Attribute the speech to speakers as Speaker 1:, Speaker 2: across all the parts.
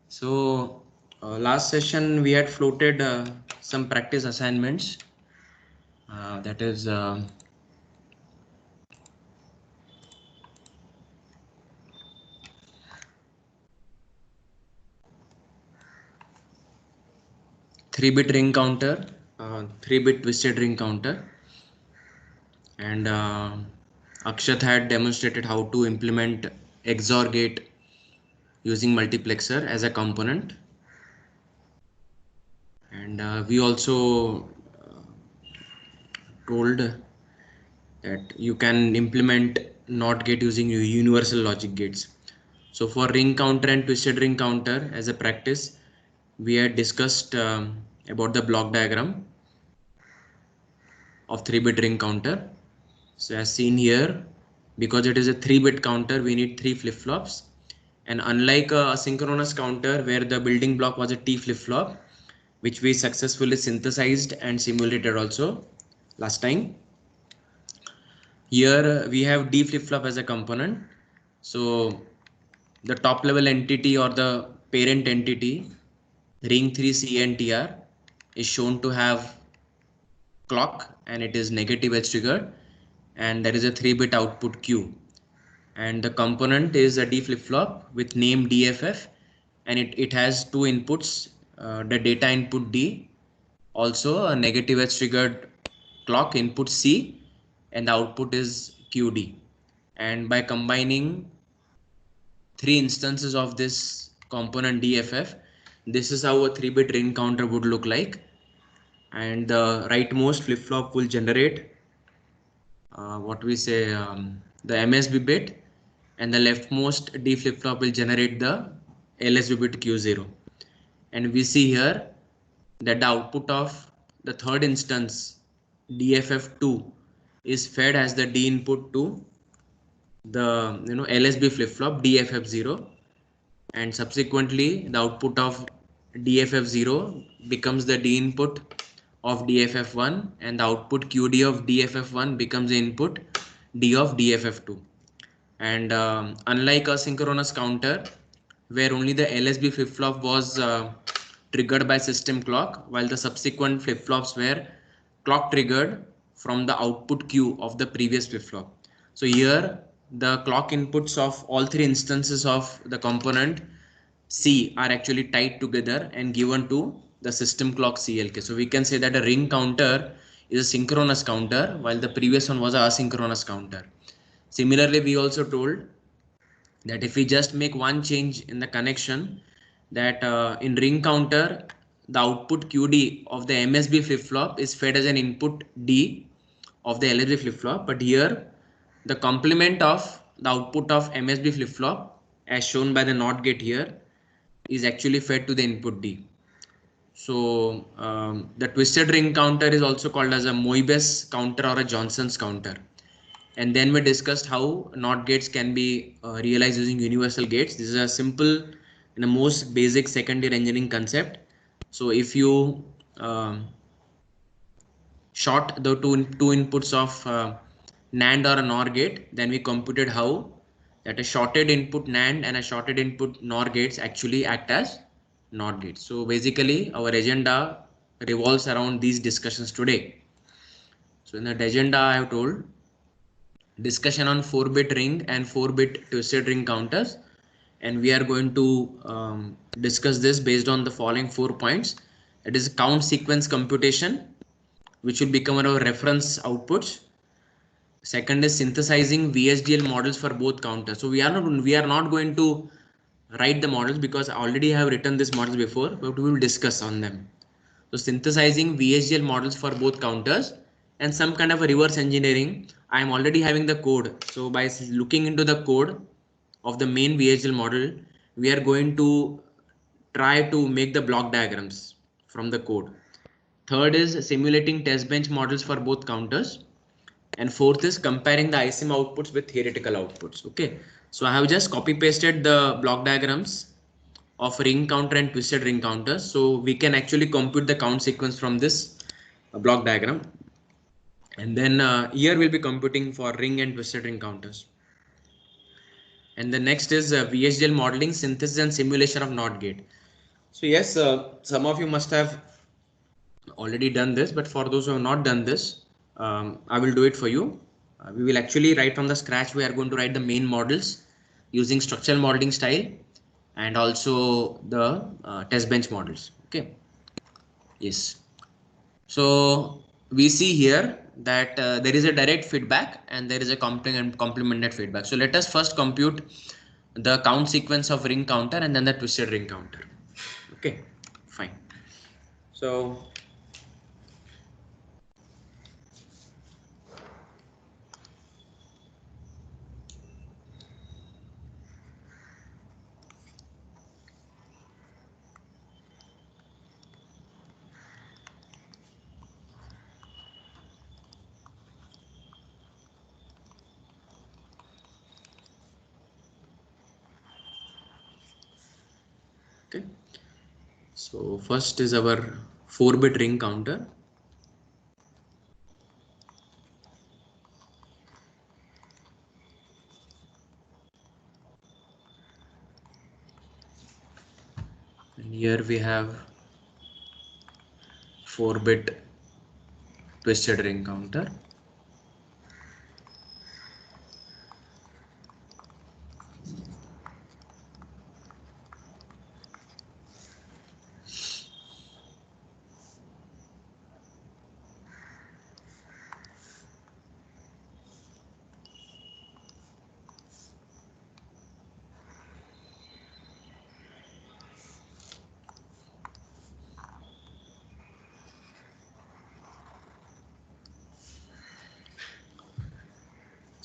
Speaker 1: So last session we had floated some practice assignments. That is 3-bit ring counter, 3-bit twisted ring counter, and Akshat had demonstrated how to implement XOR gate using multiplexer as a component, and we also told that you can implement NOT gate using universal logic gates. So for ring counter and twisted ring counter as a practice, we had discussed about the block diagram of 3-bit ring counter. So as seen here, because it is a 3-bit counter, we need 3 flip-flops. And unlike a asynchronous counter where the building block was a T flip-flop, which we successfully synthesized and simulated also last time, here we have D flip-flop as a component. So the top level entity or the parent entity ring 3 CNTR is shown to have clock and it is negative edge triggered, and there is a 3-bit output Q, and the component is a D flip-flop with name DFF, and it has two inputs, the data input D, also a negative edge triggered clock input C, and the output is QD. And by combining 3 instances of this component DFF, this is how a 3-bit ring counter would look like. And the rightmost flip-flop will generate what we say the MSB bit, and the leftmost D flip-flop will generate the LSB bit Q0. And we see here that the output of the third instance DFF2 is fed as the D input to the LSB flip-flop DFF0, and subsequently the output of DFF0 becomes the D input of DFF1, and the output QD of DFF1 becomes the input D of DFF2. And unlike a synchronous counter where only the LSB flip-flop was triggered by system clock, while the subsequent flip-flops were clock triggered from the output Q of the previous flip-flop. So here the clock inputs of all 3 instances of the component C are actually tied together and given to the system clock CLK. So we can say that a ring counter is a synchronous counter while the previous one was a asynchronous counter. Similarly, we also told that if we just make one change in the connection, that in ring counter the output QD of the MSB flip-flop is fed as an input D of the LSB flip-flop, but here the complement of the output of MSB flip-flop as shown by the NOT gate here is actually fed to the input D. So the twisted ring counter is also called as a Moibus counter or a Johnson's counter. And then we discussed how NOT gates can be realized using universal gates. This is a simple and the most basic second year engineering concept. So if you short the two inputs of NAND or a NOR gate, then we computed how that a shorted input NAND and a shorted input NOR gates actually act as NOT gates. So basically our agenda revolves around these discussions today. So in that agenda I have told discussion on 4-bit ring and 4-bit twisted ring counters, and we are going to discuss this based on the following 4 points. It is count sequence computation, which will become our reference outputs. Second is synthesizing VHDL models for both counters. So we are not going to write the models because I already have written this models before, but we will discuss on them. So synthesizing VHDL models for both counters and some kind of a reverse engineering. I am already having the code. So by looking into the code of the main VHDL model, we are going to try to make the block diagrams from the code. Third is simulating test bench models for both counters. And fourth is comparing the ISIM outputs with theoretical outputs. Okay. So I have just copy pasted the block diagrams of ring counter and twisted ring counters, so we can actually compute the count sequence from this block diagram, and then here we'll be computing for ring and twisted ring counters. And the next is VHDL modeling, synthesis and simulation of NOT gate. So yes, some of you must have already done this, but for those who have not done this, I will do it for you. We will actually write from the scratch. We are going to write the main models using structural modeling style and also the test bench models. Okay. Yes. So we see here that there is a direct feedback and there is a complemented feedback. So let us first compute the count sequence of ring counter and then the twisted ring counter. Okay, fine. So okay, so first is our 4-bit ring counter. And here we have 4-bit twisted ring counter.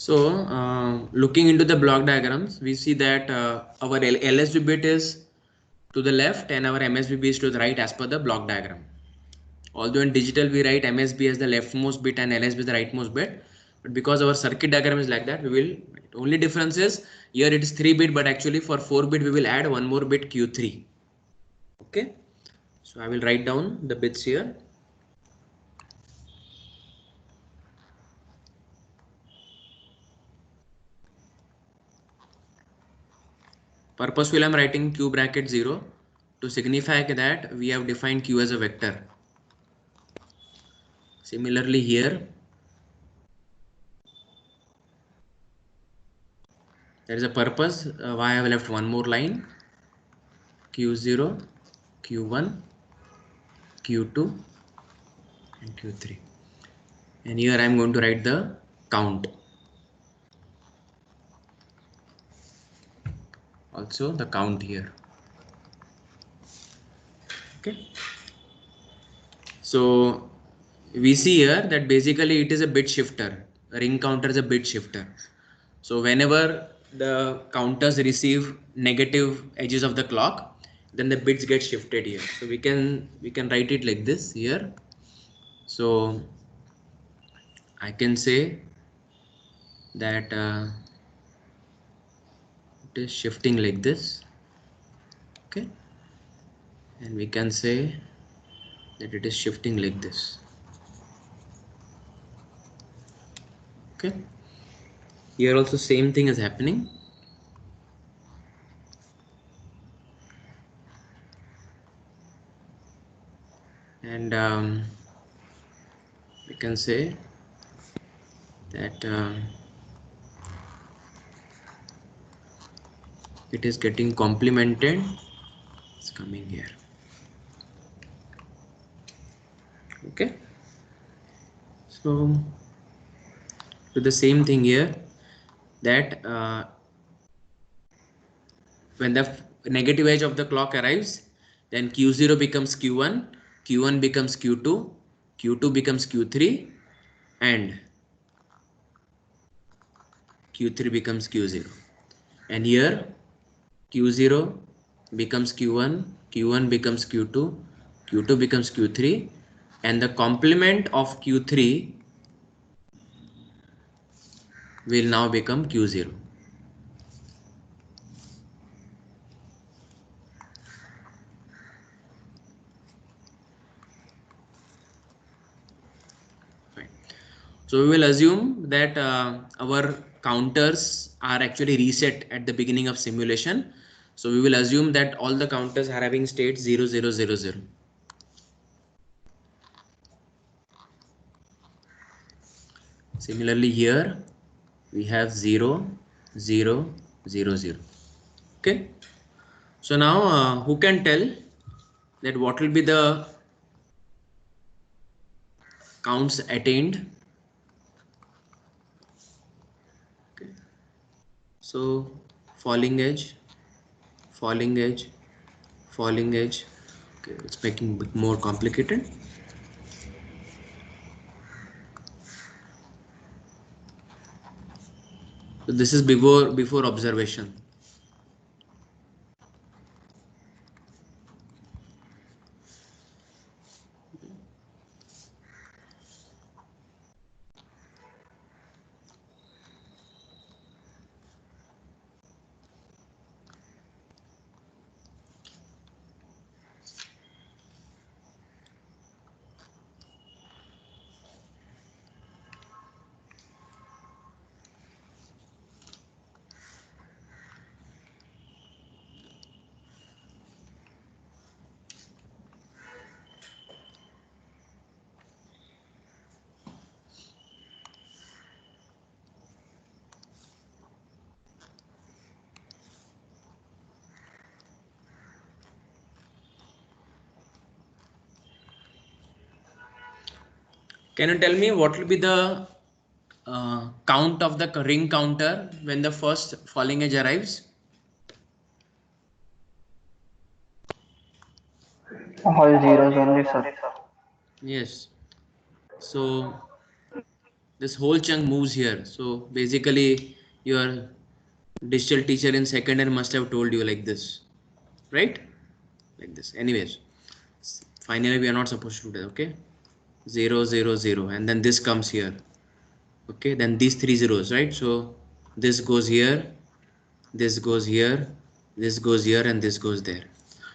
Speaker 1: So looking into the block diagrams, we see that our LSB bit is to the left and our MSB is to the right as per the block diagram. Although in digital we write MSB as the leftmost bit and LSB the rightmost bit, but because our circuit diagram is like that, we will only difference is here it is 3-bit, but actually for 4-bit we will add one more bit Q3. Okay, so I will write down the bits here. Purposefully I am writing Q bracket 0 to signify that we have defined Q as a vector. Similarly here there is a purpose why I have left one more line, Q0, Q1, Q2 and Q3, and here I am going to write the count, also the count here. Okay, so we see here that basically it is a bit shifter. A ring counter is a bit shifter. So whenever the counters receive negative edges of the clock, then the bits get shifted here. So we can write it like this here. So I can say that it is shifting like this. Okay, and we can say that it is shifting like this. Okay, here also same thing is happening. And we can say that it is getting complemented. It's coming here. Okay, so do the same thing here, that when the negative edge of the clock arrives, then Q0 becomes Q1, Q1 becomes Q2, Q2 becomes Q3 and Q3 becomes Q0. And here Q0 becomes Q1, Q1 becomes Q2, Q2 becomes Q3, and the complement of Q3 will now become Q0. Fine. So we will assume that our counters are actually reset at the beginning of simulation. So we will assume that all the counters are having state 0, 0, 0, 0. Similarly here we have 0, 0, 0, 0. Okay. So now who can tell that what will be the counts attained? Okay. So falling edge, falling edge, falling edge. Okay, it's making a bit more complicated. So this is before observation. Can you tell me what will be the count of the ring counter when the first falling edge arrives?
Speaker 2: All zeros only, sir.
Speaker 1: Yes. So this whole chunk moves here. So basically your digital teacher in second year must have told you like this, right? Like this. Anyways, finally we are not supposed to do that. Okay, 0, 0, 0, and then this comes here. Okay, then these three zeros, right? So this goes here, this goes here, this goes here, and this goes there.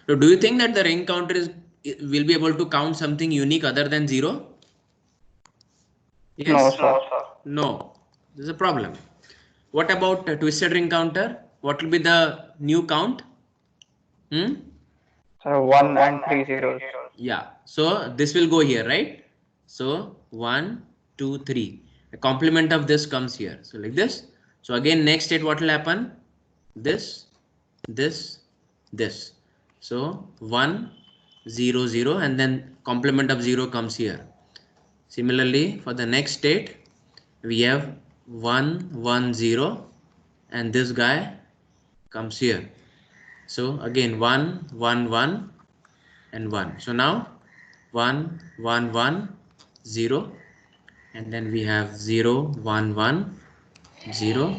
Speaker 1: So do you think that the ring counter will be able to count something unique other than 0?
Speaker 2: No,
Speaker 1: Yes?
Speaker 2: sir.
Speaker 1: No. There's a problem. What about a twisted ring counter? What will be the new count?
Speaker 2: So 1 and 3 zeros.
Speaker 1: Yeah. So this will go here, right? So 1, 2, 3. The complement of this comes here. So like this. So again, next state, what will happen? This, this, this. So 1, 0, 0, and then complement of 0 comes here. Similarly, for the next state, we have 1, 1, 0, and this guy comes here. So again 1, 1, 1, and 1. So now 1, 1, 1, 0, and then we have 0, 1, 1, 0,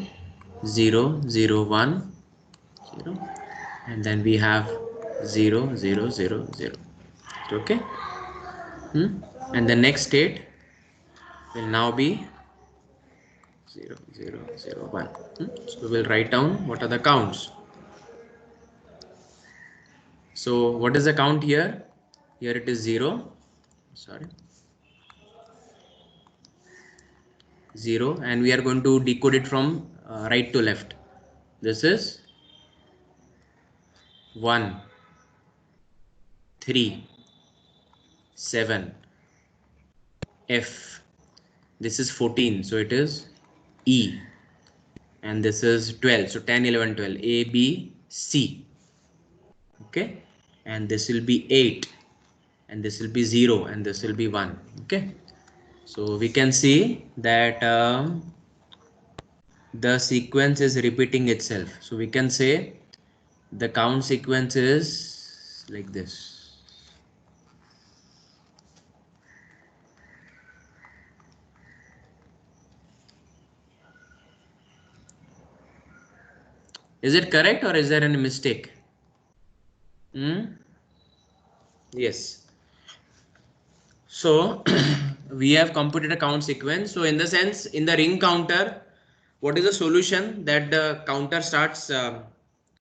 Speaker 1: 0, 0, 1, 0, and then we have 0, 0, 0, 0. Okay. And the next state will now be 0, 0, 0, 1. So we will write down what are the counts. So what is the count here? Here it is 0. Sorry. 0, and we are going to decode it from right to left. This is 1, 3, 7, F. This is 14, so it is E. And this is 12, so 10, 11, 12, A, B, C. Okay, and this will be 8, and this will be 0, and this will be 1. Okay, so we can see that the sequence is repeating itself. So we can say the count sequence is like this. Is it correct or is there any mistake? Yes. So we have computed a count sequence. So in the sense, in the ring counter, what is the solution? That the counter starts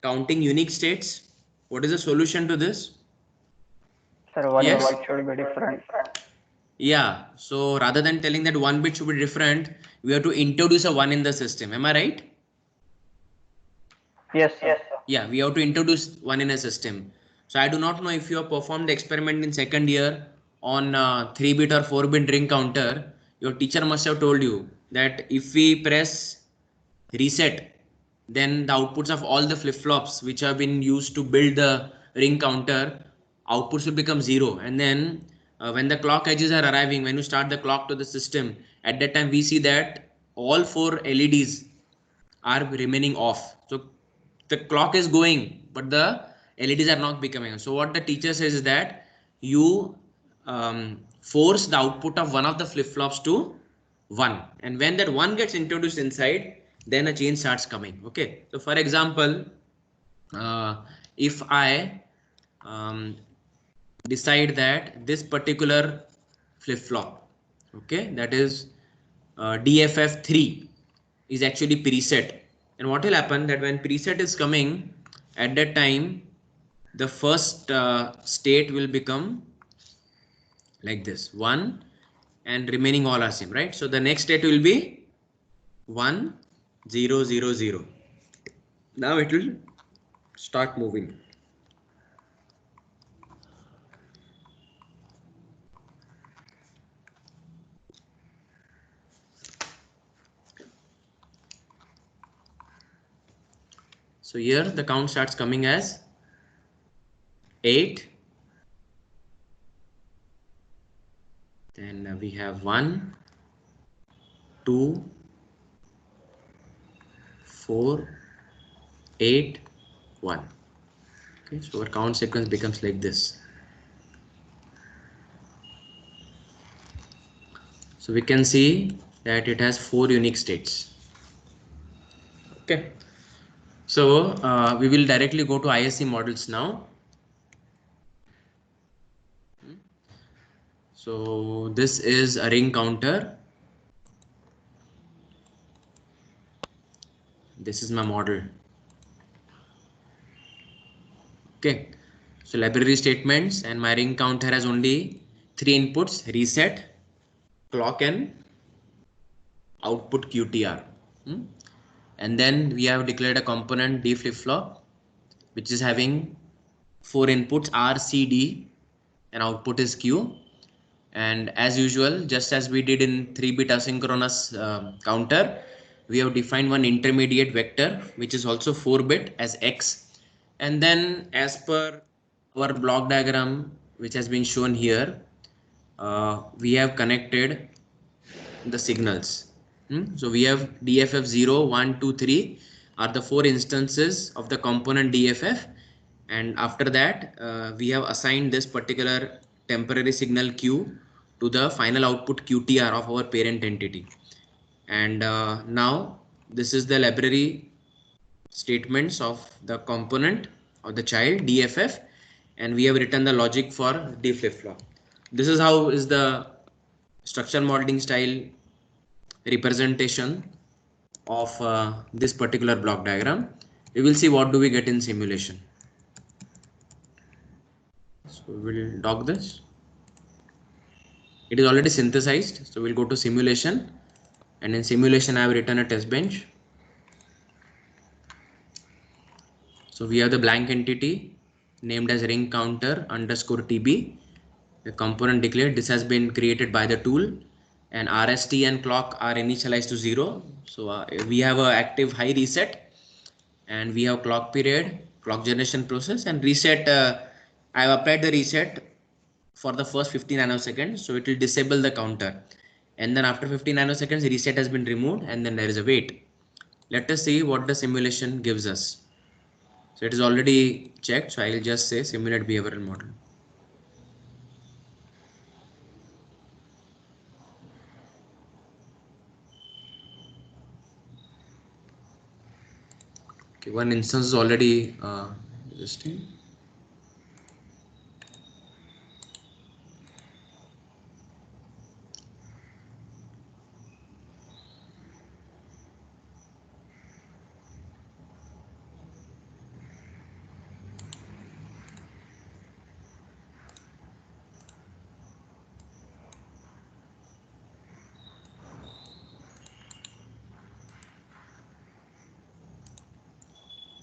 Speaker 1: counting unique states. What is the solution to this?
Speaker 2: Sir, 1
Speaker 1: Yes.
Speaker 2: bit should be different.
Speaker 1: Yeah, so rather than telling that one bit should be different, we have to introduce a 1 in the system. Am I right?
Speaker 2: Yes, sir.
Speaker 1: Yeah, we have to introduce 1 in a system. So I do not know if you have performed the experiment in second year on 3-bit or 4-bit ring counter. Your teacher must have told you that if we press reset, then the outputs of all the flip-flops which have been used to build the ring counter, outputs will become 0. And then when the clock edges are arriving, when you start the clock to the system, at that time we see that all 4 LEDs are remaining off. So the clock is going, but the LEDs are not becoming. So what the teacher says is that you force the output of one of the flip-flops to 1, and when that 1 gets introduced inside, then a change starts coming. Okay, so for example, if I decide that this particular flip-flop, okay, that is DFF3 is actually preset, and what will happen that when preset is coming, at that time the first state will become like this 1, and remaining all are same, right? So the next state will be 1 0 0 0. Now it will start moving. So here the count starts coming as 8, then we have 1 2 4 8 1. Okay, so our count sequence becomes like this. So we can see that it has 4 unique states. Okay, so we will directly go to ISC models now. So this is a ring counter. This is my model. Okay, so library statements, and my ring counter has only 3 inputs: reset, clock, and output QTR. And then we have declared a component D flip flop, which is having 4 inputs R, C, D, and output is Q. And as usual, just as we did in 3-bit asynchronous counter, we have defined one intermediate vector which is also 4-bit as X. And then as per our block diagram which has been shown here, we have connected the signals. So we have DFF 0, 1, 2, 3 are the 4 instances of the component DFF, and after that we have assigned this particular temporary signal Q to the final output QTR of our parent entity. And now this is the library statements of the component of the child DFF, and we have written the logic for D flip flop. This is how is the structure modeling style representation of this particular block diagram. We will see what do we get in simulation. So we'll dock this. It is already synthesized, so we'll go to simulation, and in simulation I have written a test bench. So we have the blank entity named as ring counter underscore TB. The component declared, this has been created by the tool, and RST and clock are initialized to 0. So we have a active high reset, and we have clock period, clock generation process, and reset. I have applied the reset for the first 50 nanoseconds, so it will disable the counter, and then after 50 nanoseconds reset has been removed, and then there is a wait. Let us see what the simulation gives us. So it is already checked, so I will just say simulate behavioral model. Okay, one instance is already existing.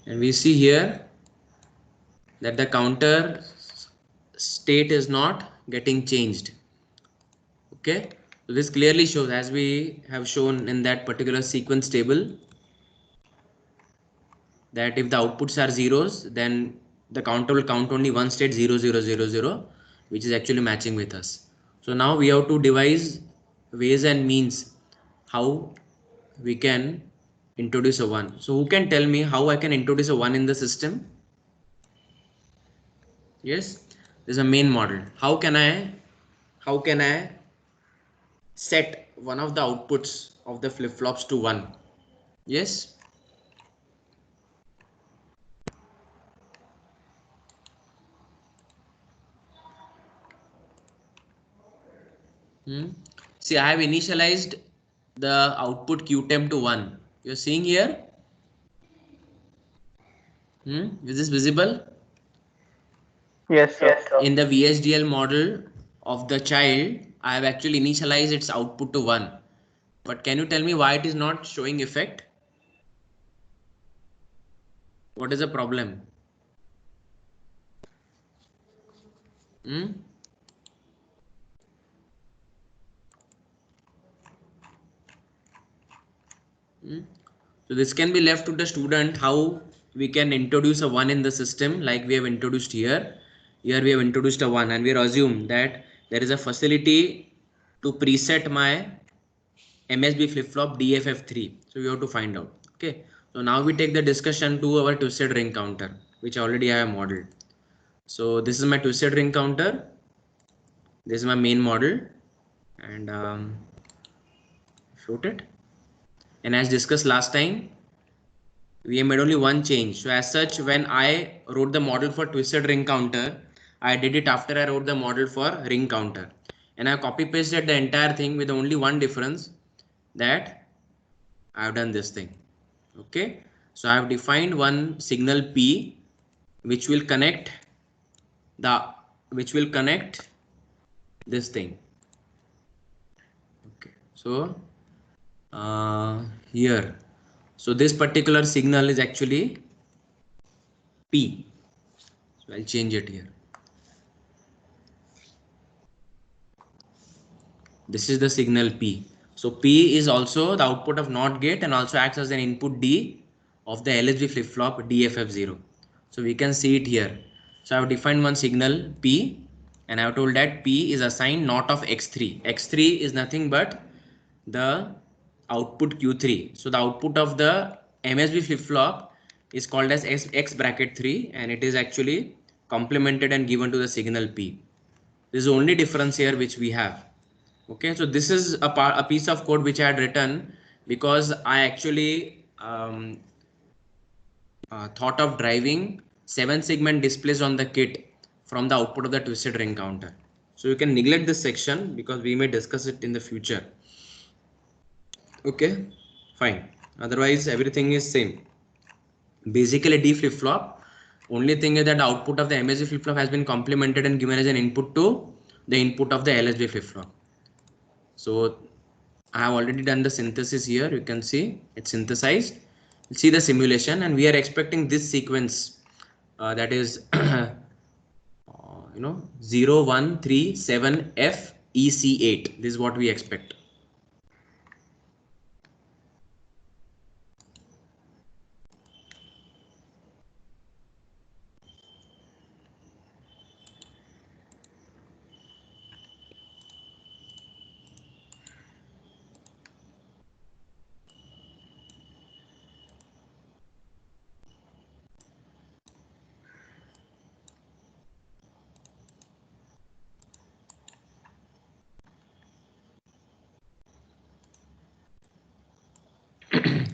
Speaker 1: And we see here that the counter state is not getting changed. Okay, so this clearly shows, as we have shown in that particular sequence table, that if the outputs are zeros, then the counter will count only one state, 0 0 0 0, which is actually matching with us. So now we have to devise ways and means how we can introduce a 1. So who can tell me how I can introduce a 1 in the system? Yes, there's a main model. How can I set one of the outputs of the flip-flops to 1? Yes. See, I have initialized the output qtemp to 1. You're seeing here? Is this visible?
Speaker 2: Yes, sir.
Speaker 1: In the VHDL model of the child, I have actually initialized its output to 1. But can you tell me why it is not showing effect? What is the problem? So this can be left to the student, how we can introduce a 1 in the system, like we have introduced here. Here we have introduced a 1, and we assume that there is a facility to preset my MSB flip-flop DFF3. So we have to find out. Okay. So now we take the discussion to our twisted ring counter, which already I have modeled. So this is my twisted ring counter. This is my main model, and shoot it. And as discussed last time, we have made only one change. So as such, when I wrote the model for twisted ring counter, I did it after I wrote the model for ring counter, and I copy pasted the entire thing with only one difference, that I have done this thing. Okay, so I have defined one signal P which will connect this thing. Okay, so here, so this particular signal is actually P. So I'll change it here. This is the signal P. So P is also the output of NOT gate and also acts as an input D of the LSB flip-flop DFF0. So we can see it here. So I have defined one signal P, and I have told that P is assigned NOT of X3. X3 is nothing but the output Q3. So the output of the MSB flip-flop is called as X bracket 3, and it is actually complemented and given to the signal P. This is the only difference here which we have. Okay, so this is a piece of code which I had written because I actually thought of driving 7 segment displays on the kit from the output of the twisted ring counter. So you can neglect this section because we may discuss it in the future. Okay, fine. Otherwise everything is same. Basically D flip-flop. Only thing is that the output of the MSB flip-flop has been complemented and given as an input to the input of the LSB flip-flop. So I have already done the synthesis here. You can see it's synthesized. See the simulation, and we are expecting this sequence, that is 0137 FEC8. This is what we expect.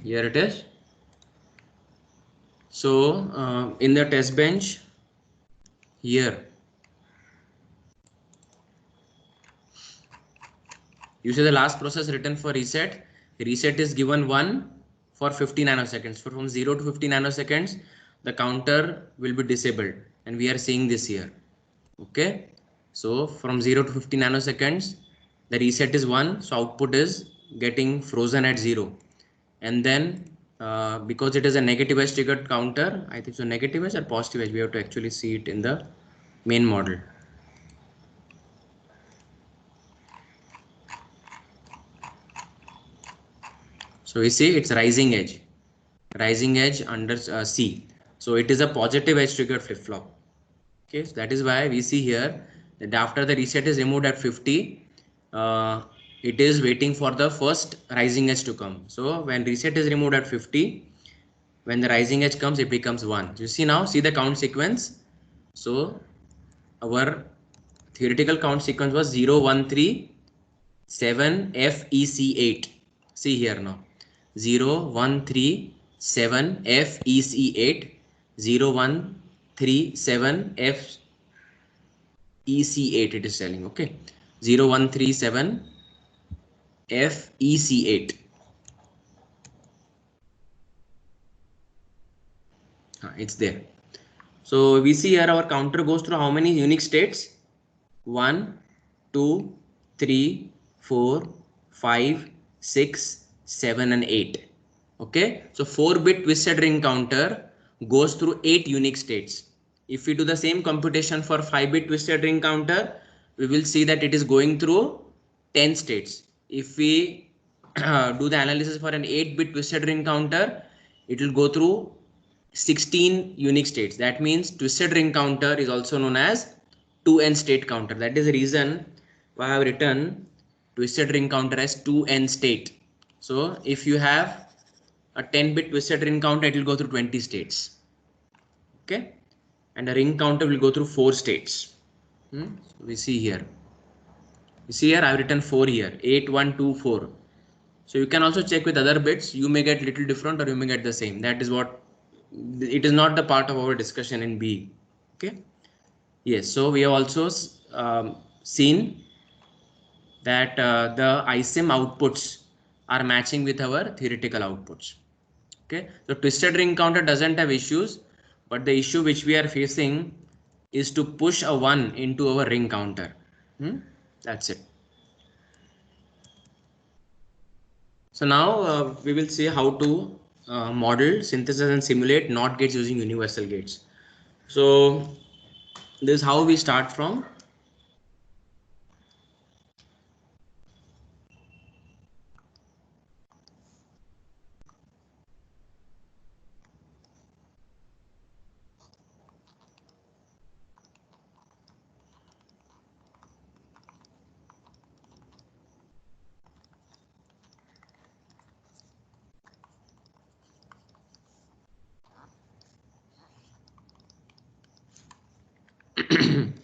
Speaker 1: Here it is. So in the test bench here, you see the last process written for reset. Reset is given 1 for 50 nanoseconds. So from 0 to 50 nanoseconds, the counter will be disabled, and we are seeing this here. Okay, so from 0 to 50 nanoseconds, the reset is 1, so output is getting frozen at 0, and then because it is a negative edge triggered counter, I think so negative edge or positive edge, we have to actually see it in the main model. So we see it's rising edge under C. So it is a positive edge triggered flip flop. Okay, so that is why we see here that after the reset is removed at 50, it is waiting for the first rising edge to come. So when reset is removed at 50, when the rising edge comes, it becomes 1. You see now, see the count sequence. So our theoretical count sequence was 0, 1, 3, 7, FEC8. See here now. 0, 1, 3, 7, FEC8. 0, 1, 3, 7, FEC8 it is telling. Okay. 0, 1, 3, 7, FEC8. It's there. So we see here our counter goes through how many unique states? 1, 2, 3, 4, 5, 6, 7 and 8. Okay, so 4-bit twisted ring counter goes through 8 unique states. If we do the same computation for 5-bit twisted ring counter, we will see that it is going through 10 states. If we do the analysis for an 8-bit twisted ring counter, it will go through 16 unique states. That means twisted ring counter is also known as 2n state counter. That is the reason why I have written twisted ring counter as 2n state. So if you have a 10-bit twisted ring counter, it will go through 20 states. Okay, and a ring counter will go through 4 states. So we see here. You see here I have written 4 here, 8, 1, 2, 4. So you can also check with other bits. You may get little different or you may get the same. That is what, it is not the part of our discussion in B. Okay. Yes. So we have also seen that the ISIM outputs are matching with our theoretical outputs. Okay. So twisted ring counter doesn't have issues, but the issue which we are facing is to push a 1 into our ring counter. That's it. So now we will see how to model, synthesize and simulate NOT gates using universal gates. So this is how we start from.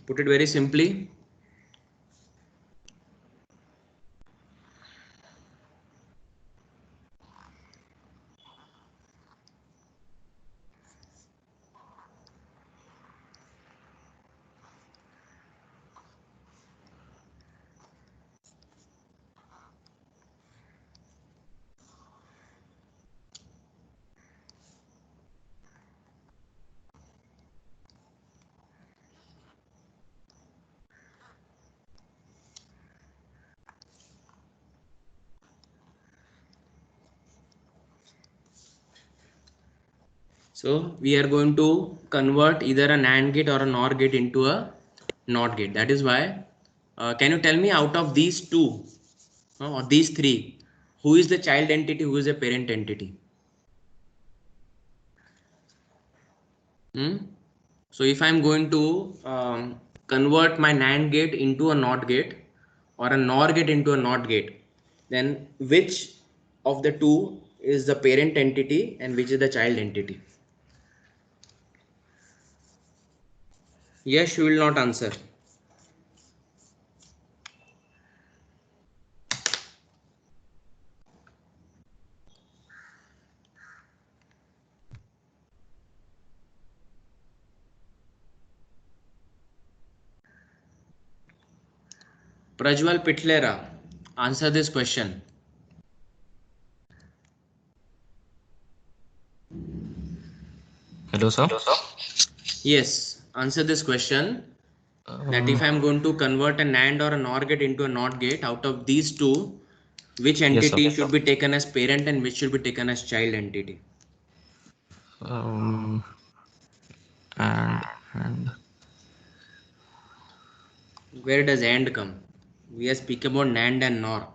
Speaker 1: Put it very simply. So we are going to convert either a NAND gate or a NOR gate into a NOT gate. That is why, can you tell me out of these two or these three, who is the child entity, who is the parent entity? So if I'm going to convert my NAND gate into a NOT gate or a NOR gate into a NOT gate, then which of the two is the parent entity and which is the child entity? Yes, you will not answer. Prajwal Pitlera, answer this question.
Speaker 3: Hello, sir.
Speaker 1: Yes, answer this question. That if I'm going to convert a NAND or a NOR gate into a NOT gate, out of these two, which entity should be taken as parent and which should be taken as child entity?
Speaker 3: Um, and
Speaker 1: Where does and come? We are speaking about NAND and NOR.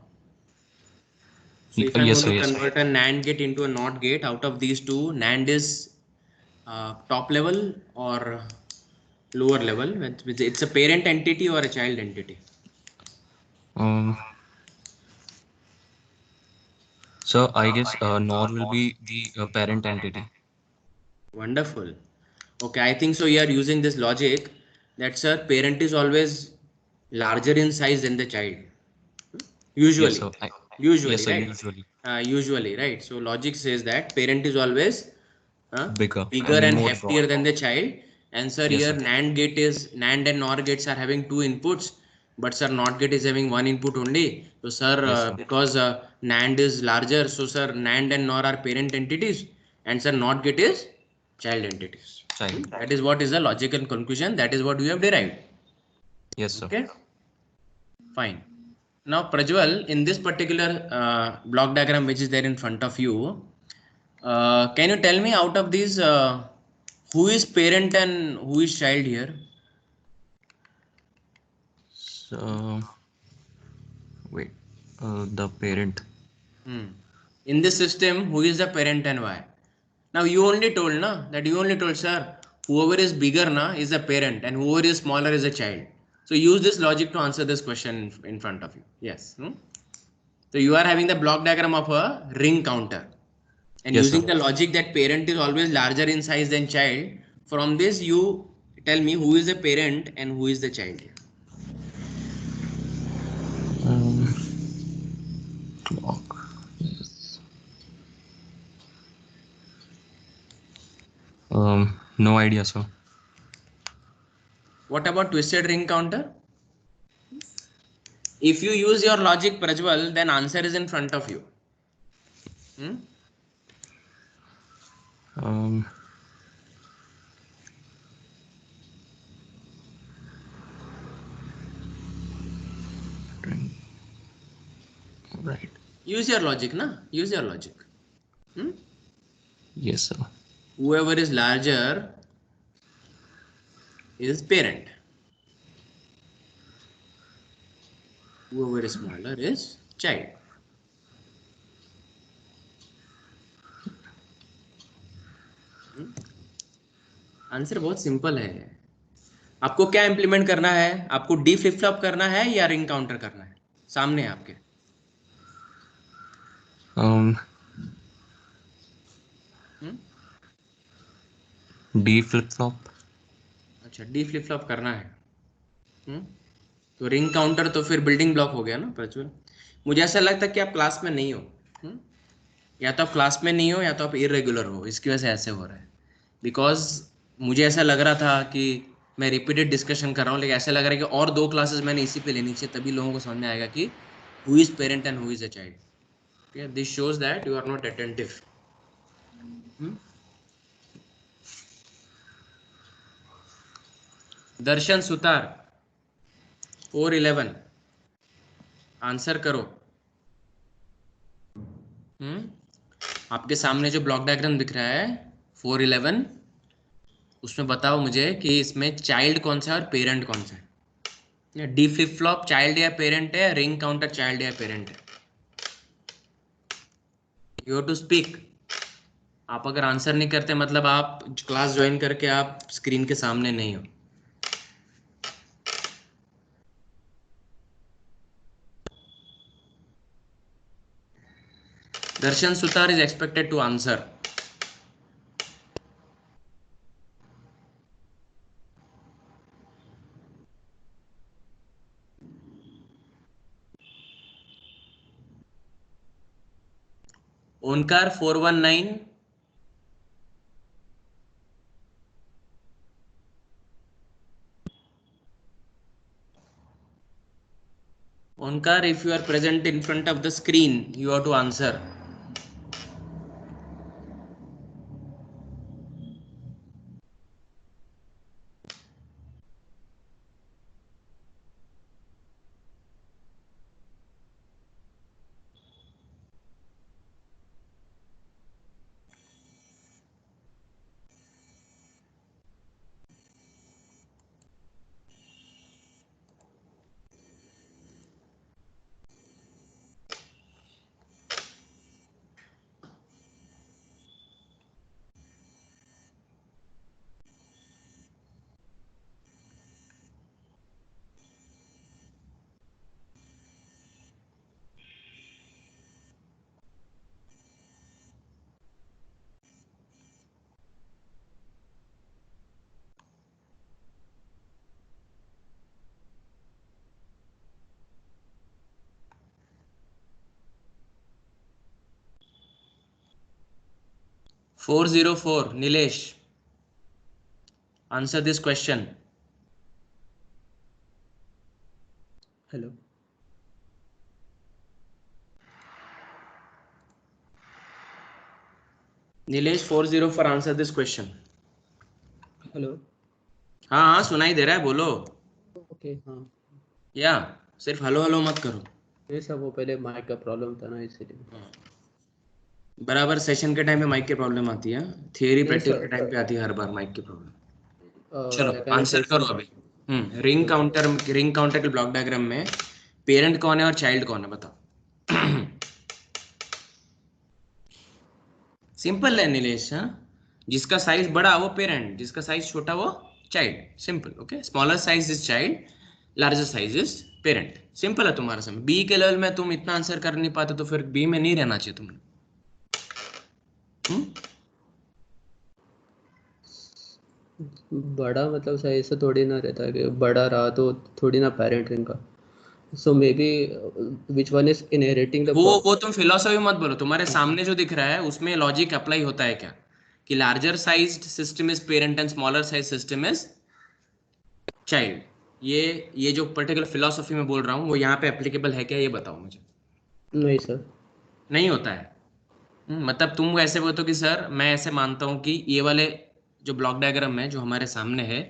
Speaker 1: So if I'm
Speaker 3: yes,
Speaker 1: going
Speaker 3: sir.
Speaker 1: to
Speaker 3: Yes, sir.
Speaker 1: convert a NAND gate into a NOT gate, out of these two, NAND is top level or lower level? It's a parent entity or a child entity?
Speaker 3: Um, so I guess NOR will be the parent entity.
Speaker 1: Wonderful. Okay, I think so. You are using this logic that sir, parent is always larger in size than the child.
Speaker 3: Yes,
Speaker 1: Usually,
Speaker 3: sir. Yes,
Speaker 1: usually,
Speaker 3: sir.
Speaker 1: right?
Speaker 3: Usually
Speaker 1: Usually, right? So logic says that parent is always
Speaker 3: bigger
Speaker 1: bigger
Speaker 3: and
Speaker 1: and
Speaker 3: more broad.
Speaker 1: heftier than the child. And sir,
Speaker 3: Yes,
Speaker 1: here
Speaker 3: sir.
Speaker 1: NAND and NOR gates are having two inputs, but sir, NOT gate is having one input only. So sir,
Speaker 3: Yes, sir.
Speaker 1: because NAND is larger, so sir, NAND and NOR are parent entities, and sir, NOT gate is child entities.
Speaker 3: Child.
Speaker 1: That is what is the logical conclusion. That is what we have derived.
Speaker 3: Yes, sir.
Speaker 1: Okay, fine. Now, Prajwal, in this particular block diagram which is there in front of you, can you tell me out of these who is parent and who is child here?
Speaker 3: So wait, the parent.
Speaker 1: Hmm. In this system, who is the parent and why? Now you only told na that you only told sir, whoever is bigger na is a parent and whoever is smaller is a child. So use this logic to answer this question in front of you. Yes. Hmm? So you are having the block diagram of a ring counter. And
Speaker 3: Yes, sir.
Speaker 1: using the logic that parent is always larger in size than child, from this you tell me who is the parent and who is the child here.
Speaker 3: Um, clock. Yes. No idea, sir.
Speaker 1: What about twisted ring counter? If you use your logic, Prajwal, then answer is in front of you. Hmm?
Speaker 3: Um, right.
Speaker 1: Use your logic, na? Use your logic. Hmm?
Speaker 3: Yes, sir.
Speaker 1: Whoever is larger is parent. Whoever is smaller is child. Hmm? Answer बहुत simple है. आपको क्या implement करना है? आपको D flip flop करना है या रिंग काउंटर करना है? सामने है आपके.
Speaker 3: Um,
Speaker 1: Hmm?
Speaker 3: D flip flop.
Speaker 1: अच्छा, डी फ्लिप फ्लॉप करना है. Hmm? तो रिंग काउंटर तो फिर बिल्डिंग ब्लॉक हो गया ना प्रज्वल. मुझे ऐसा लगता है कि आप क्लास में नहीं हो. Hmm? या तो आप क्लास में नहीं हो या तो आप इरेगुलर हो, इसकी वजह से ऐसे हो रहा है. बिकॉज मुझे ऐसा लग रहा था कि मैं रिपीटेड डिस्कशन कर रहा हूँ, लेकिन ऐसा लग रहा है कि और दो क्लासेस मैंने इसी पे लेनी चाहिए, तभी लोगों को समझ में आएगा कि who is parent and who is a child. This shows that you are not attentive. Darshan Sutar 411 answer करो. आपके सामने जो ब्लॉक डायग्राम दिख रहा है 411, उसमें बताओ मुझे कि इसमें चाइल्ड कौन सा है और पेरेंट कौन सा है. डी फ्लिप फ्लॉप चाइल्ड या पेरेंट है, रिंग काउंटर चाइल्ड या पेरेंट है? You have to speak. आप अगर आंसर नहीं करते मतलब आप क्लास ज्वाइन करके आप स्क्रीन के सामने नहीं हो. Darshan Sutar is expected to answer. Onkar 419. Onkar, if you are present in front of the screen, you have to answer. 404 Nilesh, answer this question.
Speaker 4: Hello.
Speaker 1: Nilesh 404 answer this question.
Speaker 4: Hello.
Speaker 1: हाँ हाँ सुनाई दे रहा है, बोलो.
Speaker 4: ओके. हाँ.
Speaker 1: या सिर्फ हेलो हेलो मत करो.
Speaker 4: ये सब वो पहले माइक का प्रॉब्लम था ना, इसीलिए.
Speaker 1: बराबर सेशन के टाइम पे माइक की प्रॉब्लम आती है, थियरी
Speaker 4: नहीं
Speaker 1: प्रैक्टिकल
Speaker 4: सर.
Speaker 1: के टाइम पे आती है हर बार माइक की प्रॉब्लम. चलो आंसर
Speaker 4: मैकेनिकल.
Speaker 1: करो अभी. रिंग काउंटर के ब्लॉक डायग्राम में पेरेंट कौन है और चाइल्ड कौन है बताओ. सिंपल है नीलेश. हाँ, जिसका साइज बड़ा वो पेरेंट, जिसका साइज छोटा वो child. Simple. Okay, smaller size is child, larger size is parent. Simple है तुम्हारा समय. बी के लेवल में तुम इतना आंसर कर नहीं पाते तो फिर बी में नहीं रहना चाहिए तुमने.
Speaker 4: बड़ा मतलब सर ऐसा थोड़ी ना रहता है कि बड़ा रहा तो थोड़ी ना पेरेंट इनका. So maybe which one is inheriting the.
Speaker 1: वो तुम फिलोसफी मत बोलो. तुम्हारे सामने जो दिख रहा है उसमें लॉजिक अप्लाई होता है क्या, कि larger sized system is parent and smaller size system is child. ये जो पर्टिकुलर फिलोसफी में बोल रहा हूँ वो यहाँ पे एप्लीकेबल है क्या, ये बताओ मुझे.
Speaker 4: नहीं सर.
Speaker 1: नहीं होता है. मतलब तुम ऐसे बोलते हो कि सर मैं ऐसे मानता हूँ कि ये वाले जो ब्लॉक डायग्राम है जो हमारे सामने है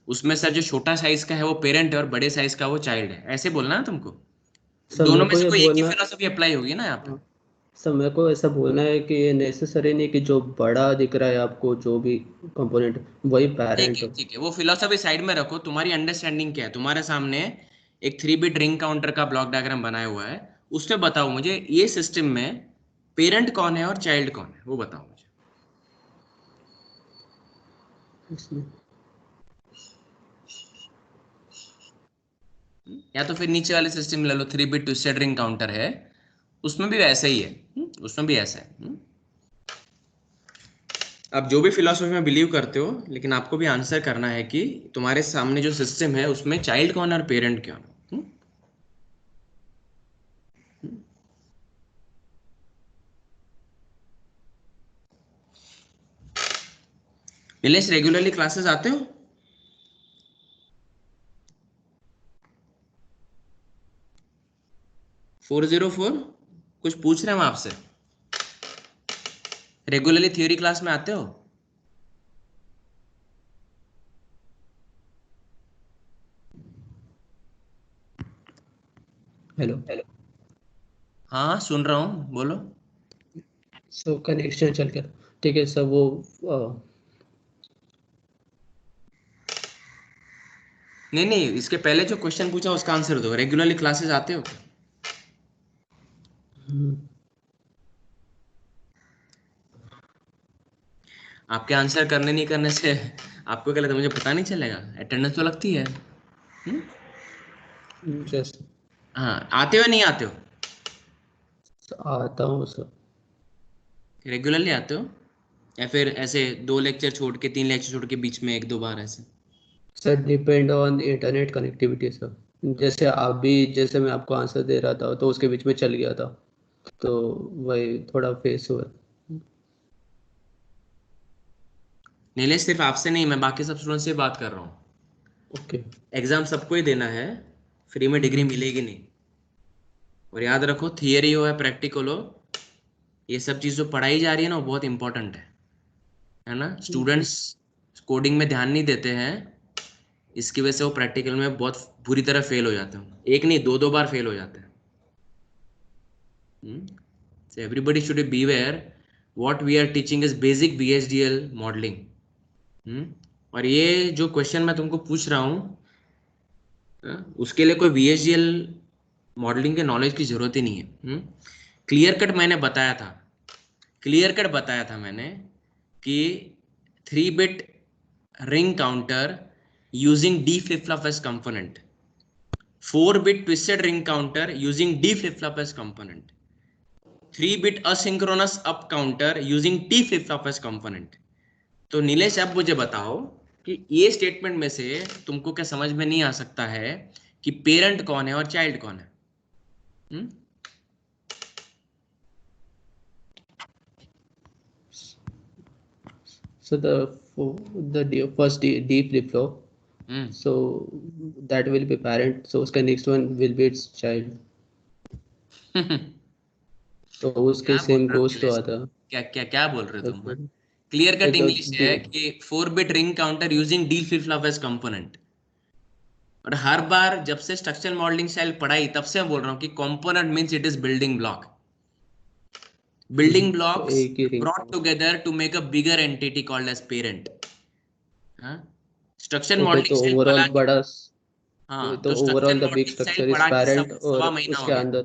Speaker 1: उसमें सर जो छोटा साइज का है वो पेरेंट है और बड़े साइज का वो चाइल्ड है, ऐसे बोलना है तुमको.
Speaker 4: सर
Speaker 1: दोनों
Speaker 4: मेरे
Speaker 1: में
Speaker 4: को
Speaker 1: से
Speaker 4: ये
Speaker 1: कोई एक ही
Speaker 4: बोलना.
Speaker 1: फिलोसफी अप्लाई होगी ना यहाँ पे.
Speaker 4: हाँ. सर मेरे को ऐसा बोलना है कि ये नेसेसरी नहीं कि जो बड़ा दिख रहा है आपको जो भी कंपोनेंट वही
Speaker 1: ठीक
Speaker 4: पेरेंट
Speaker 1: है
Speaker 4: हो.
Speaker 1: ठीक है, वो फिलोसफी साइड में रखो. तुम्हारी अंडरस्टैंडिंग क्या है. तुम्हारे सामने एक 3 बिट रिंग काउंटर का ब्लॉक डायग्राम बनाया हुआ है, उसमें बताओ मुझे ये सिस्टम में पेरेंट कौन है और चाइल्ड कौन है, वो बताओ मुझे.
Speaker 4: इसमें.
Speaker 1: या तो फिर नीचे वाले सिस्टम ले लो, 3 बिट ट्विस्टेड रिंग काउंटर है, उसमें भी वैसा ही है. उसमें भी ऐसा है. आप जो भी फिलोसफी में बिलीव करते हो, लेकिन आपको भी आंसर करना है कि तुम्हारे सामने जो सिस्टम है उसमें चाइल्ड कौन है और पेरेंट कौन है. नीलेश रेगुलरली क्लासेस आते हो. 404 कुछ पूछ रहे हैं हम आपसे. रेगुलरली थियोरी क्लास में आते हो.
Speaker 4: हेलो.
Speaker 1: हाँ सुन रहा हूँ, बोलो.
Speaker 4: सो कनेक्शन चल गया. ठीक है सर. वो
Speaker 1: नहीं नहीं, इसके पहले जो क्वेश्चन पूछा उसका आंसर दो. रेगुलरली क्लासेस आते हो. आपके आंसर करने नहीं करने से आपको क्या लगता है मुझे पता नहीं चलेगा. अटेंडेंस तो लगती है.
Speaker 4: जस्ट
Speaker 1: हाँ, आते हो या नहीं आते हो.
Speaker 4: आता हूँ सर.
Speaker 1: रेगुलरली आते हो या फिर ऐसे 2 लेक्चर छोड़ के 3 लेक्चर छोड़ के बीच में 1-2 बार ऐसे.
Speaker 4: Sir depend on internet connectivity sir. जैसे आप भी, जैसे मैं आपको आंसर दे रहा था तो उसके बीच में चल गया था तो वही थोड़ा फेस हुआ.
Speaker 1: नीलेश सिर्फ आपसे नहीं, मैं बाकी सब स्टूडेंट से बात कर रहा हूँ.
Speaker 4: ओके.
Speaker 1: एग्जाम सबको ही देना है, फ्री में डिग्री मिलेगी नहीं. और याद रखो, थियरी हो या प्रैक्टिकल हो, ये सब चीज़ जो पढ़ाई जा रही है ना वो बहुत इंपॉर्टेंट है ना. स्टूडेंट्स कोडिंग में ध्यान नहीं देते हैं, इसकी वजह से वो प्रैक्टिकल में बहुत बुरी तरह फेल हो जाते हैं. एक नहीं, 2-2 बार फेल हो जाते हैं. So everybody should be aware what we are teaching is basic BHDL modeling. और ये जो क्वेश्चन मैं तुमको पूछ रहा हूँ, उसके लिए कोई BHDL मॉडलिंग के नॉलेज की जरूरत ही नहीं है. क्लियर कट मैंने बताया था, क्लियर कट बताया था मैंने कि 3 bit ring counter using D flip flop as component, 4 bit twisted ring counter using D flip flop as component, 3 bit asynchronous up counter using T flip flop as component. तो नीलेश अब मुझे बताओ कि ये स्टेटमेंट में से तुमको क्या समझ में नहीं आ सकता है कि पेरेंट कौन है और चाइल्ड कौन है.
Speaker 4: So the first D flip flop, so that will be parent. So उसका next one will be its child. तो उसके
Speaker 1: क्या बोल
Speaker 4: same
Speaker 1: रहे हो
Speaker 4: goes to
Speaker 1: नीलेश?
Speaker 4: other.
Speaker 1: क्या क्या क्या बोल रहे हो तुम? क्लियर कट इंग्लिश है कि 4-bit ring counter using D flip flop as component. और हर बार जब से स्ट्रक्चरल मॉडलिंग स्टाइल पढ़ाई तब से मैं बोल रहा हूँ कि component means it is building block. Building blocks
Speaker 4: एक ही ring.
Speaker 1: brought together to make a bigger entity called as parent। Structure
Speaker 4: Okay,
Speaker 1: modelling
Speaker 4: तो
Speaker 1: स्टाइल
Speaker 4: overall
Speaker 1: पढ़ा।
Speaker 4: बड़ा,
Speaker 1: हाँ
Speaker 4: तो
Speaker 1: तो structure
Speaker 4: overall the big
Speaker 1: modelling style
Speaker 4: structure is
Speaker 1: पढ़ा के
Speaker 4: parent और
Speaker 1: सवा महीना हो
Speaker 4: उसके
Speaker 1: गया।
Speaker 4: अंदर.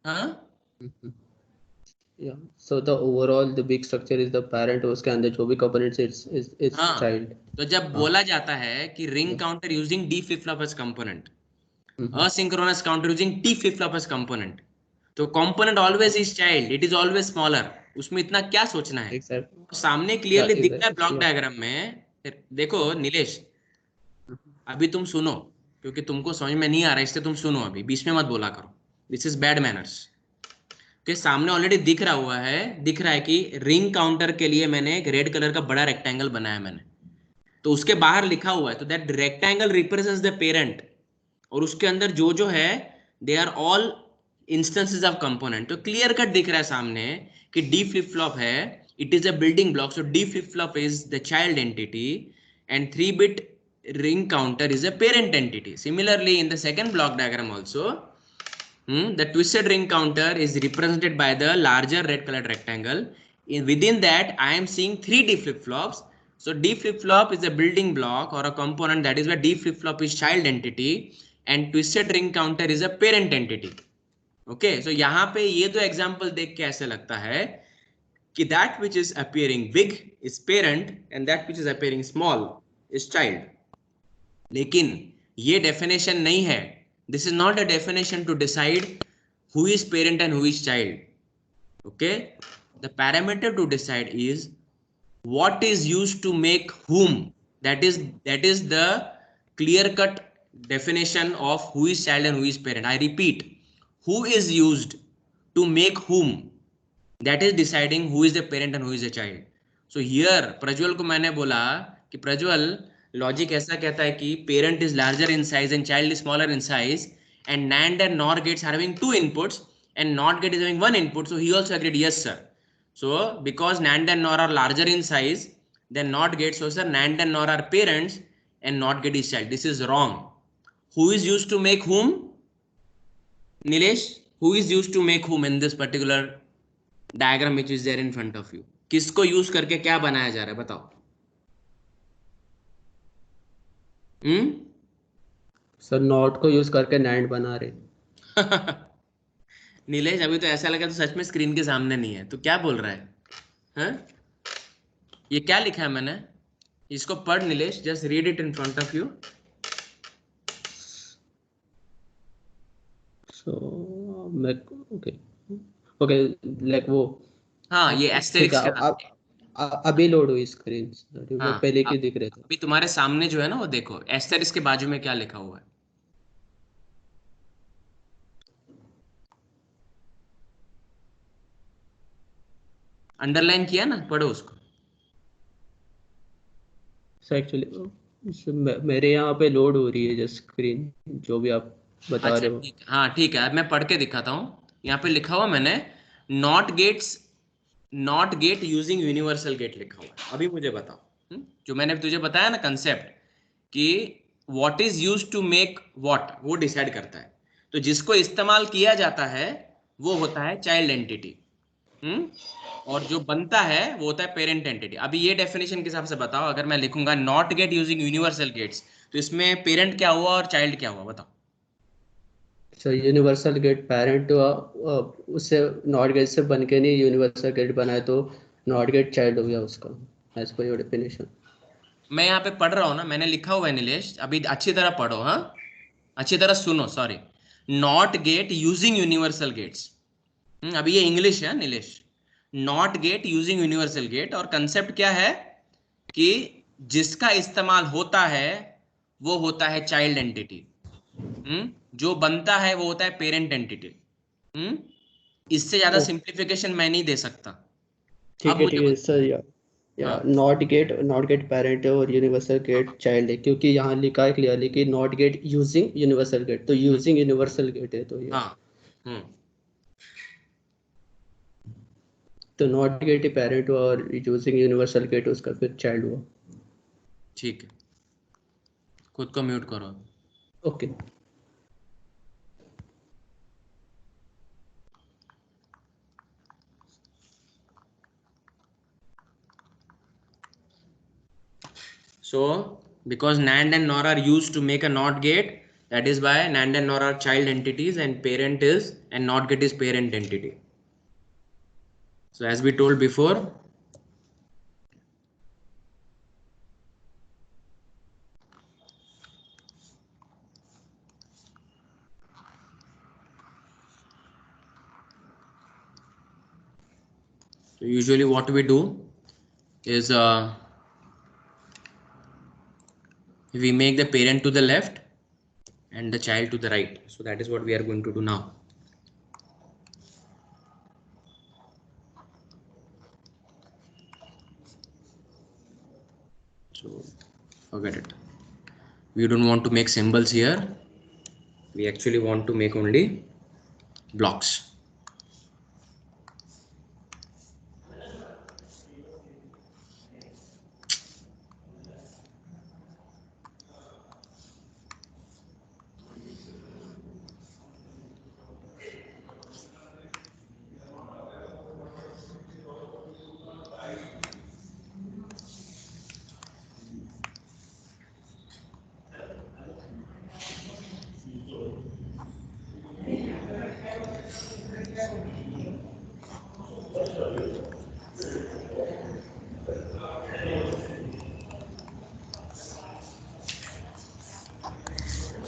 Speaker 1: हाँ
Speaker 4: Yeah. So the overall the big structure is the parent और उसके अंदर जो भी components it's
Speaker 1: हाँ।
Speaker 4: child.
Speaker 1: तो जब बोला जाता है कि ring counter using D flip flop as component, asynchronous counter using t flip flop as component, तो component always is child, it is always smaller। उसमें इतना क्या सोचना है?
Speaker 4: Exactly.
Speaker 1: सामने
Speaker 4: Yeah,
Speaker 1: क्लियरली दिख रहा है
Speaker 4: exactly.
Speaker 1: Block
Speaker 4: Yeah.
Speaker 1: डायग्राम में। फिर देखो नीलेश, अभी तुम सुनो, क्योंकि तुमको समझ में नहीं आ रहा है इसलिए तुम सुनो, अभी बीच में मत बोला करो, दिस इज बैड मैनर्स। के सामने ऑलरेडी दिख रहा है कि रिंग काउंटर के लिए मैंने एक रेड कलर का बड़ा रेक्टेंगल बनाया मैंने, तो उसके बाहर लिखा हुआ है तो that rectangle represents the parent, और उसके अंदर जो है they are all instances of component. तो क्लियर कट दिख रहा है सामने कि डी फ्लिप फ्लॉप है, it is a building block, so D flip flop is the child entity and 3-bit ring counter is a parent entity. Similarly in the second block diagram also, the twisted ring counter is represented by the larger red colored rectangle. Within that I am seeing 3 D flip flops. So D flip flop is a building block or a component, that is where D flip flop is child entity and twisted ring counter is a parent entity. Okay, so यहाँ पे ये दो example देख के ऐसे लगता है कि that which is appearing big is parent and that which is appearing small is child. लेकिन ये definition नहीं है. This is not a definition to decide who is parent and who is child. Okay, the parameter to decide is what is used to make whom. That is the clear cut definition of who is child and who is parent. I repeat, who is used to make whom, that is deciding who is the parent and who is the child. So here Prajwal को मैंने बोला कि Prajwal, logic ऐसा कहता है कि parent is larger in size and child is smaller in size and NAND and NOR gates are having 2 inputs and NOT gate is having 1 input. So he also agreed, yes sir. So because NAND and NOR are larger in size than NOT gate, so sir NAND and NOR are parents and NOT gate is child. This is wrong. Who is used to make whom? Nilesh, who is used to make whom in this particular diagram which is there in front of you? किसको use करके क्या बनाया जा रहा है बताओ?
Speaker 4: Sir not को use करके नैंड बना रहे।
Speaker 1: नीलेश अभी तो ऐसा लगा तो सच में स्क्रीन के सामने नहीं है, तो क्या बोल रहा है? हाँ? ये क्या लिखा है मैंने? इसको पढ़ Nilesh, just read it in front of you.
Speaker 4: So मैं ओके लाइक वो,
Speaker 1: हाँ ये एस्टेरिक्स के साथ।
Speaker 4: अभी लोड हुई स्क्रीन, वो
Speaker 1: हाँ,
Speaker 4: पहले की दिख रहे थे।
Speaker 1: अभी तुम्हारे सामने जो है ना वो देखो, एस्टेरिक्स के बाजू में क्या लिखा हुआ है? अंडरलाइन किया ना, पढ़ो उसको।
Speaker 4: एक्चुअली मेरे यहाँ पे लोड हो रही है जो स्क्रीन, जो भी आप बता
Speaker 1: अच्छा
Speaker 4: रहे हो।
Speaker 1: ठीक है, हाँ ठीक है, अब मैं पढ़ के दिखाता हूँ। यहाँ पे लिखा हुआ मैंने not gate using universal gate लिखा हुआ है। अभी मुझे बताओ, जो मैंने तुझे बताया ना कंसेप्ट कि what is used to make what, वो डिसाइड करता है। तो जिसको इस्तेमाल किया जाता है वो होता है चाइल्ड एंटिटी, और जो बनता है वो होता है पेरेंट एंटिटी। अभी ये डेफिनेशन के हिसाब से बताओ, अगर मैं लिखूंगा not gate using universal gates, तो इसमें पेरेंट क्या हुआ और चाइल्ड क्या हुआ बताओ?
Speaker 4: सो यूनिवर्सल गेट पेरेंट उससे नॉट गेट से बन के नहीं यूनिवर्सल गेट बनाए, तो नॉट गेट चाइल्ड हो गया उसका, एज पर योर डेफिनेशन।
Speaker 1: मैं यहाँ पे पढ़ रहा हूँ ना, मैंने लिखा हुआ है नीलेश, अभी अच्छी तरह पढ़ो, हाँ अच्छी तरह सुनो। Sorry, not gate using universal gates, अभी ये इंग्लिश है Nilesh. Not gate using universal gate, और कंसेप्ट क्या है कि जिसका इस्तेमाल होता है वो होता है चाइल्ड एंटिटी, जो बनता है वो होता है पेरेंट एंटिटी। इससे ज्यादा सिंप्लीफिकेशन मैं नहीं दे सकता।
Speaker 4: ठीक
Speaker 1: अब
Speaker 4: है
Speaker 1: मुझे
Speaker 4: सर यार। या नॉट गेट पेरेंट है और यूनिवर्सल गेट चाइल्ड है, क्योंकि यहाँ लिखा है क्लियरली कि not gate using universal gate, तो यूजिंग यूनिवर्सल गेट है तो ये
Speaker 1: हाँ
Speaker 4: तो नॉट गेट ही पेरेंट हुआ और यूजिंग यूनिवर्सल गेट उसका फिर चाइल्ड हुआ।
Speaker 1: ठीक है, खुद को म्यूट करो।
Speaker 4: Okay
Speaker 1: So because NAND and NOR are used to make a NOT gate, that is why NAND and NOR are child entities and parent is, and NOT gate is parent entity. So as we told before, so usually what we do is we make the parent to the left and the child to the right. So that is what we are going to do now. So forget it. We don't want to make symbols here. We actually want to make only blocks.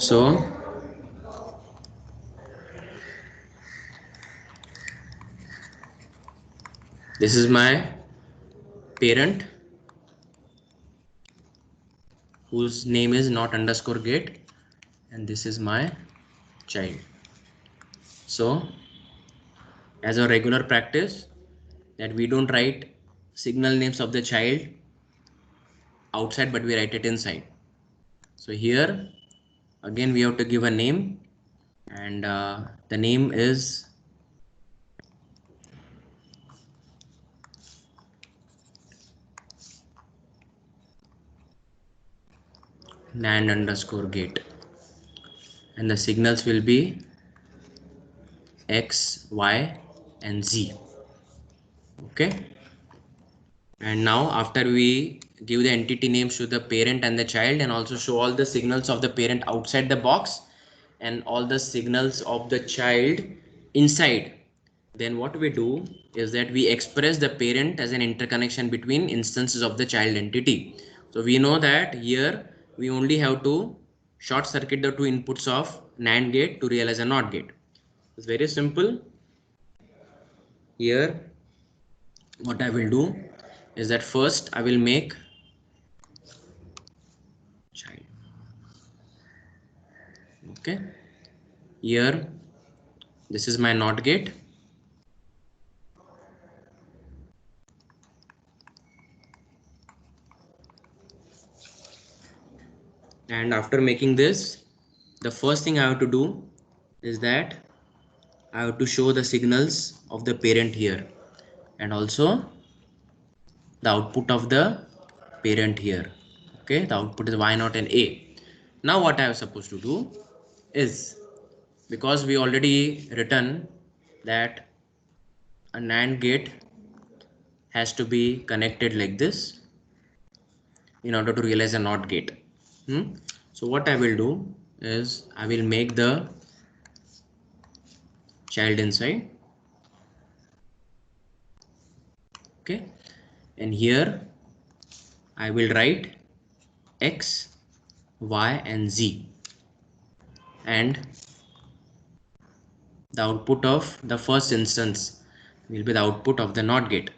Speaker 1: So this is my parent whose name is not underscore gate, and this is my child. So as a regular practice, that we don't write signal names of the child outside, but we write it inside. So here again we have to give a name, and the name is NAND underscore gate, and the signals will be X, Y, and Z. Okay. And now after we give the entity names to the parent and the child, and also show all the signals of the parent outside the box and all the signals of the child inside, then what we do is that we express the parent as an interconnection between instances of the child entity. So we know that here we only have to short circuit the two inputs of NAND gate to realize a NOT gate. It's very simple. Here what I will do is that first I will make child. Okay, here this is my NOT gate, and after making this, the first thing I have to do is that I have to show the signals of the parent here, and also the output of the parent here. Okay, the output is Y0 and A. Now what I am supposed to do is, because we already written that a NAND gate has to be connected like this in order to realize a NOT gate. So what I will do is I will make the child inside. Okay, and here I will write X, Y, and Z, and the output of the first instance will be the output of the NOT gate.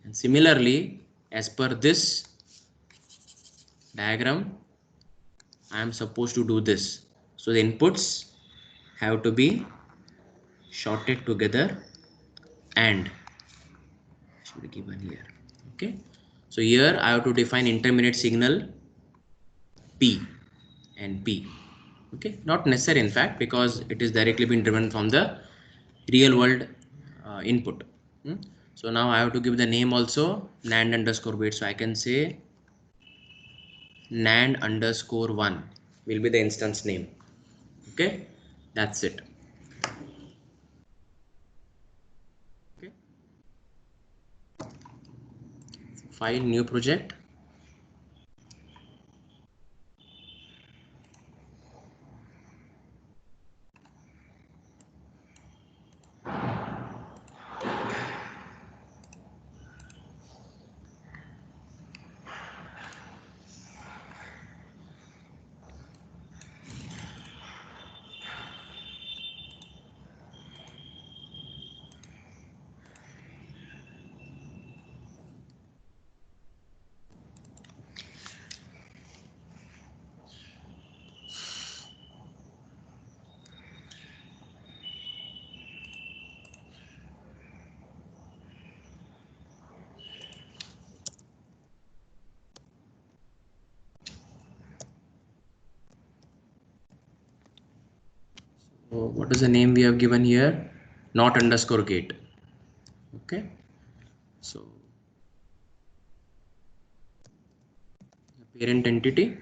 Speaker 1: And similarly, as per this diagram, I am supposed to do this. So the inputs have to be shorted together and should be given here. Okay, So here I have to define intermediate signal P and P. Okay, not necessary in fact, because it is directly been driven from the real world input. So now I have to give the name also, NAND underscore wait. So I can say NAND underscore 1 will be the instance name. Okay, that's it. Okay, file, new project. So what is the name we have given here? Not underscore gate. Okay, so the parent entity.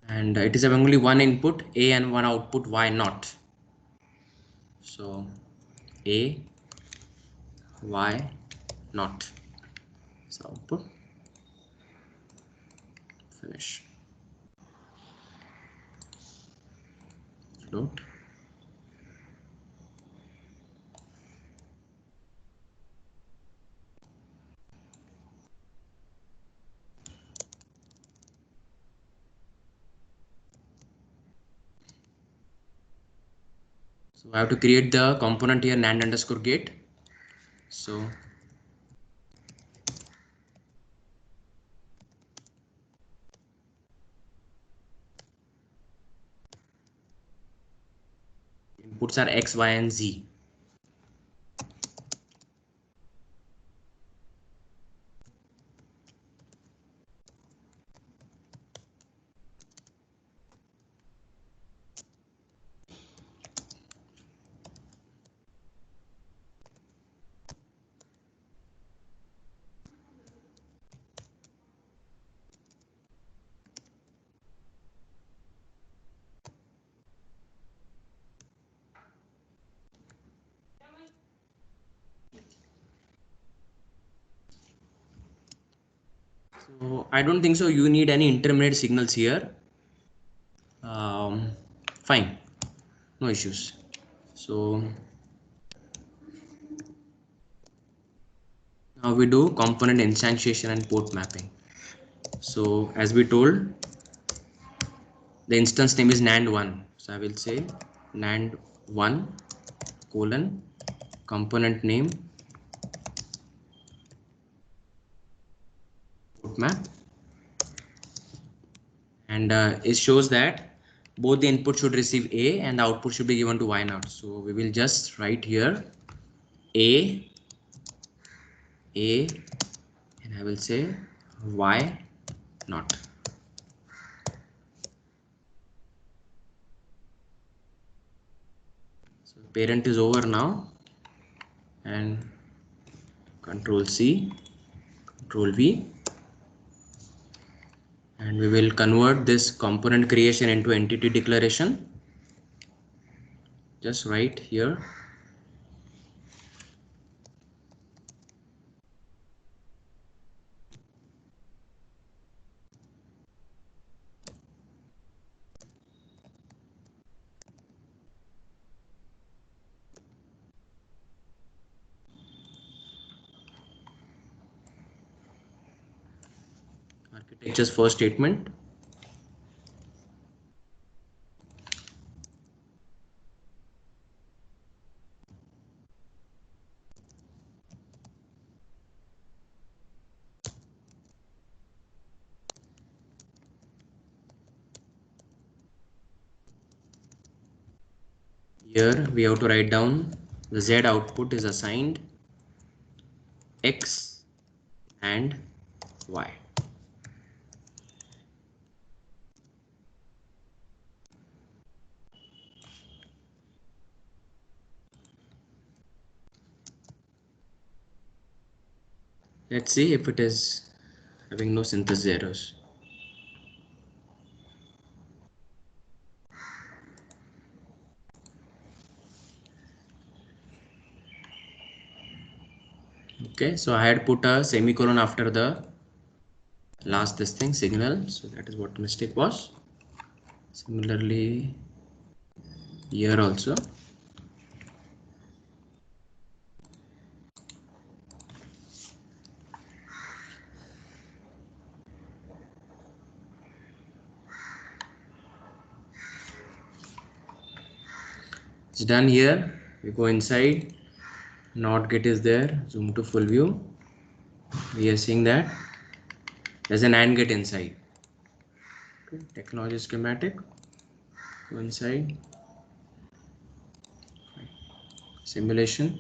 Speaker 1: And it is having only one input A and one output Y not. So A, Y not. So output, finish, float. So I have to create the component here, NAND underscore gate. So inputs are X, Y, and Z. So I don't think so you need any intermediate signals here. Fine, no issues. So now we do component instantiation and port mapping. So as we told, the instance name is NAND1. So I will say NAND1 colon component name port map, and it shows that both the input should receive A and the output should be given to Y naught. So we will just write here A, and I will say Y naught. So parent is over now, and Control C, Control V, and we will convert this component creation into entity declaration. Just write here architecture's first statement. Here we have to write down the Z output is assigned X and Y. Let's see if it is having no synthesis errors. Okay, so I had put a semicolon after the last this thing signal, so that is what mistake was. Similarly here also. It's done here. We go inside. NOT gate is there. Zoom to full view. We are seeing that there's an AND gate inside. Okay. Technology schematic. Go inside. Simulation.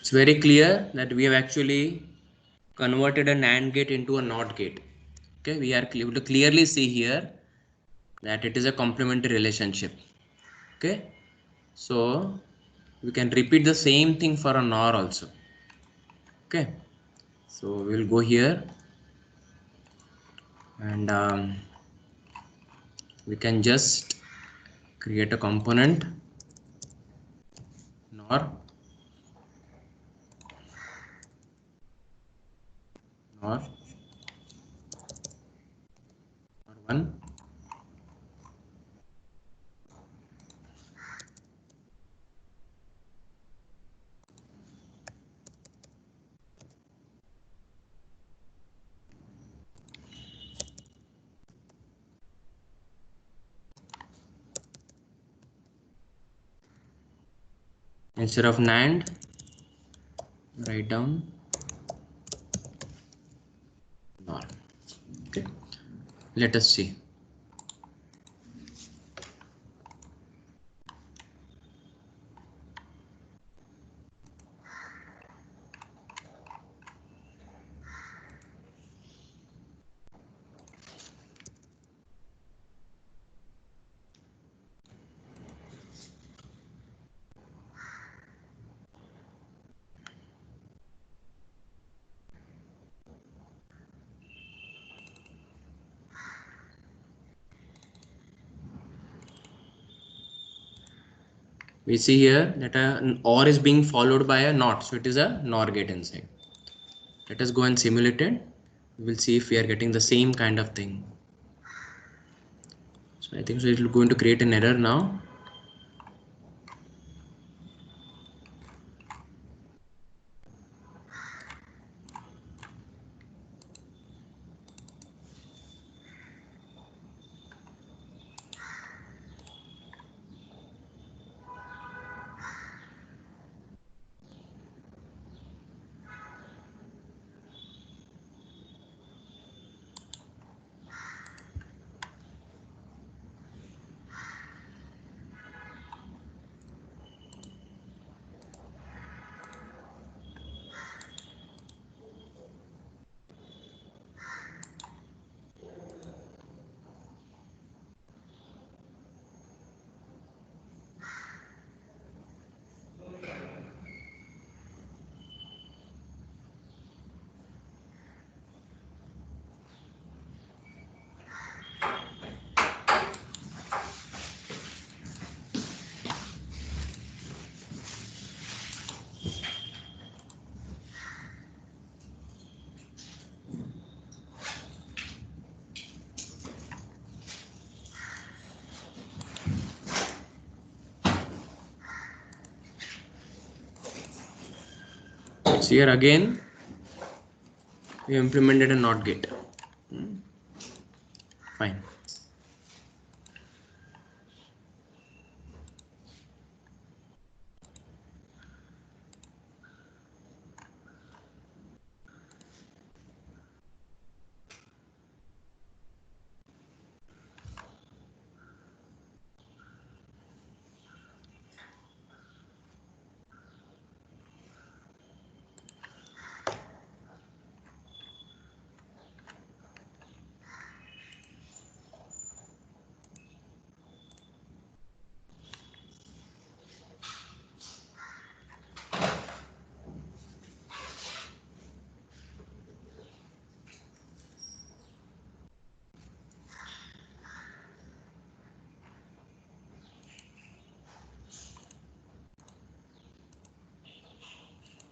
Speaker 1: It's very clear that we have actually converted a NAND gate into a NOT gate. Okay, we are able to clearly see here that it is a complementary relationship. Okay, so we can repeat the same thing for a NOR also. Okay, so we will go here and we can just create a component NOR one. Instead of NAND, write down NOR. Okay, let us see. We see here that an OR is being followed by a NOT, so it is a NOR gate inside. Let us go and simulate it. We will see if we are getting the same kind of thing. So I think so it is going to create an error now. So here again we implemented a NOT gate. Fine.